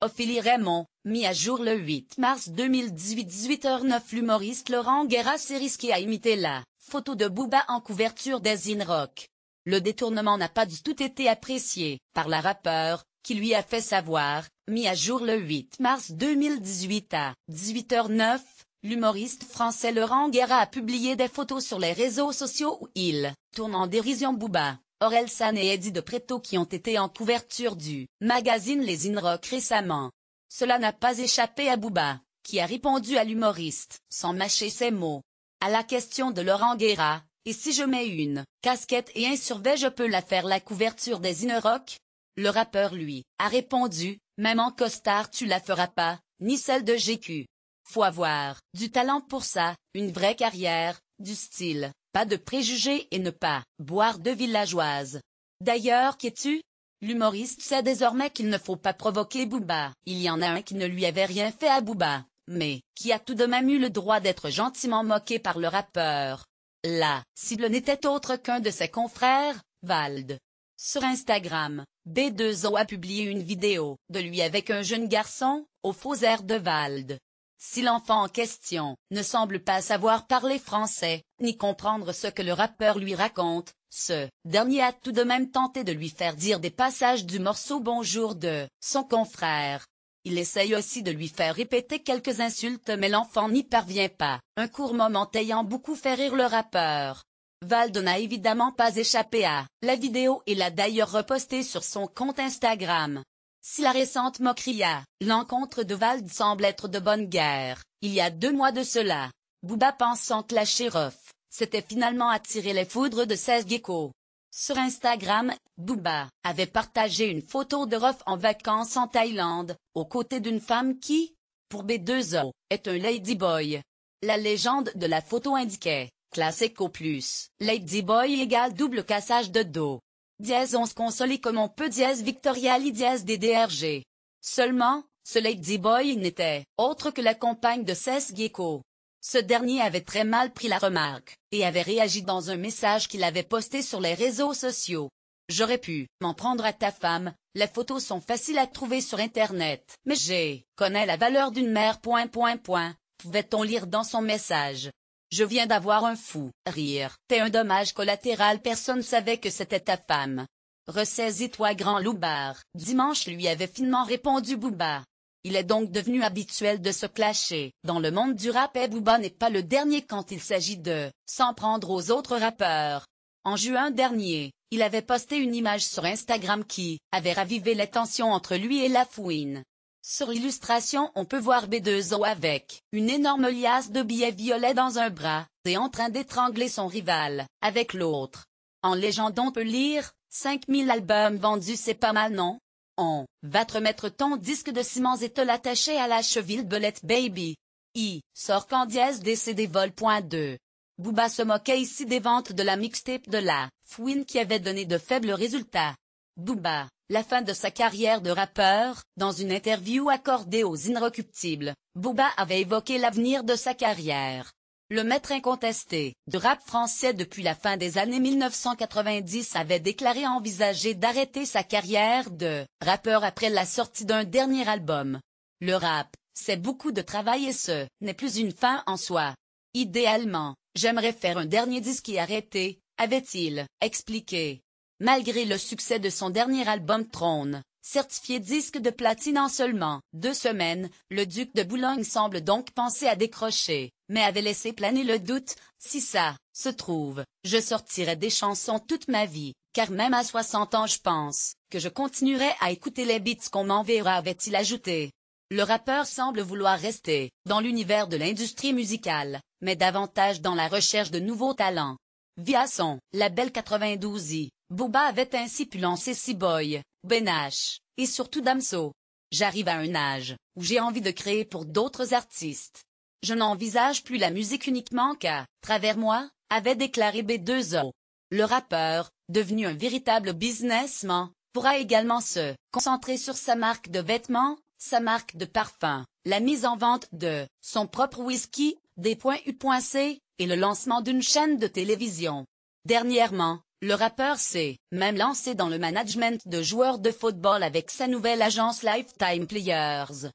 Ophélie Raymond, mis à jour le 8 mars 2018 18h09. L'humoriste Laurent Guéra s'est risqué à imiter la photo de Booba en couverture des In-Rock. Le détournement n'a pas du tout été apprécié par la rappeure, qui lui a fait savoir, mis à jour le 8 mars 2018 à 18h09, l'humoriste français Laurent Guéra a publié des photos sur les réseaux sociaux où il tourne en dérision Booba, Orelsan et Eddie de Pretto qui ont été en couverture du magazine Les In-Rock récemment. Cela n'a pas échappé à Booba, qui a répondu à l'humoriste, sans mâcher ses mots. À la question de Laurent Guéra, et si je mets une casquette et un survêt je peux la faire la couverture des In-Rock? Le rappeur lui, a répondu, même en costard tu la feras pas, ni celle de GQ. Faut avoir du talent pour ça, une vraie carrière, du style, pas de préjugés et ne pas boire de villageoise. D'ailleurs qu'es-tu? L'humoriste sait désormais qu'il ne faut pas provoquer Booba. Il y en a un qui ne lui avait rien fait à Booba, mais qui a tout de même eu le droit d'être gentiment moqué par le rappeur. La cible n'était autre qu'un de ses confrères, Vald. Sur Instagram, B2O a publié une vidéo de lui avec un jeune garçon, au faux air de Vald. Si l'enfant en question ne semble pas savoir parler français, ni comprendre ce que le rappeur lui raconte, ce dernier a tout de même tenté de lui faire dire des passages du morceau Bonjour de son confrère. Il essaye aussi de lui faire répéter quelques insultes mais l'enfant n'y parvient pas, un court moment ayant beaucoup fait rire le rappeur. Vald n'a évidemment pas échappé à la vidéo et l'a d'ailleurs repostée sur son compte Instagram. Si la récente moquerie à l'encontre de Vald semble être de bonne guerre, il y a 2 mois de cela, Booba pensant clasher Ruff, s'était finalement attiré les foudres de 16 geckos. Sur Instagram, Booba avait partagé une photo de Ruff en vacances en Thaïlande, aux côtés d'une femme qui, pour B2O, est un ladyboy. La légende de la photo indiquait, classique au plus, ladyboy égale double cassage de dos. Dièse 11 consolé comme on peut dièse Victoriali dièse DDRG. Seulement, ce ladyboy n'était autre que la compagne de 16 geckos. Ce dernier avait très mal pris la remarque, et avait réagi dans un message qu'il avait posté sur les réseaux sociaux. J'aurais pu m'en prendre à ta femme, les photos sont faciles à trouver sur internet, mais connais la valeur d'une mère. Pouvait-on lire dans son message. Je viens d'avoir un fou rire, t'es un dommage collatéral, personne savait que c'était ta femme. Ressaisis-toi grand loupard. Dimanche lui avait finement répondu Booba. Il est donc devenu habituel de se clasher dans le monde du rap et Booba n'est pas le dernier quand il s'agit de s'en prendre aux autres rappeurs. En juin dernier, il avait posté une image sur Instagram qui avait ravivé les tensions entre lui et La Fouine. Sur l'illustration on peut voir B2O avec une énorme liasse de billets violets dans un bras, et en train d'étrangler son rival, avec l'autre. En légende on peut lire, 5000 albums vendus c'est pas mal non? On va te remettre ton disque de ciment et te l'attacher à la cheville belette baby. Sort quand dièse décédé vol.2. Booba se moquait ici des ventes de la mixtape de La Fouine qui avait donné de faibles résultats. Booba, la fin de sa carrière de rappeur, dans une interview accordée aux Inrecuptibles, Booba avait évoqué l'avenir de sa carrière. Le maître incontesté de rap français depuis la fin des années 1990 avait déclaré envisager d'arrêter sa carrière de rappeur après la sortie d'un dernier album. Le rap, c'est beaucoup de travail et ce n'est plus une fin en soi. Idéalement, j'aimerais faire un dernier disque et arrêter, avait-il expliqué. Malgré le succès de son dernier album Trône, certifié disque de platine en seulement 2 semaines, le duc de Boulogne semble donc penser à décrocher, mais avait laissé planer le doute, si ça se trouve, je sortirai des chansons toute ma vie, car même à 60 ans je pense que je continuerai à écouter les beats qu'on m'enverra, avait-il ajouté. Le rappeur semble vouloir rester dans l'univers de l'industrie musicale, mais davantage dans la recherche de nouveaux talents. Via son label 92i, Booba avait ainsi pu lancer C-Boy, Ben-H, et surtout Damso. J'arrive à un âge où j'ai envie de créer pour d'autres artistes. Je n'envisage plus la musique uniquement qu'à travers moi, avait déclaré B2O. Le rappeur, devenu un véritable businessman, pourra également se concentrer sur sa marque de vêtements, sa marque de parfum, la mise en vente de son propre whisky, des .U.C, et le lancement d'une chaîne de télévision. Dernièrement, Le rappeur s'est même lancé dans le management de joueurs de football avec sa nouvelle agence Lifetime Players.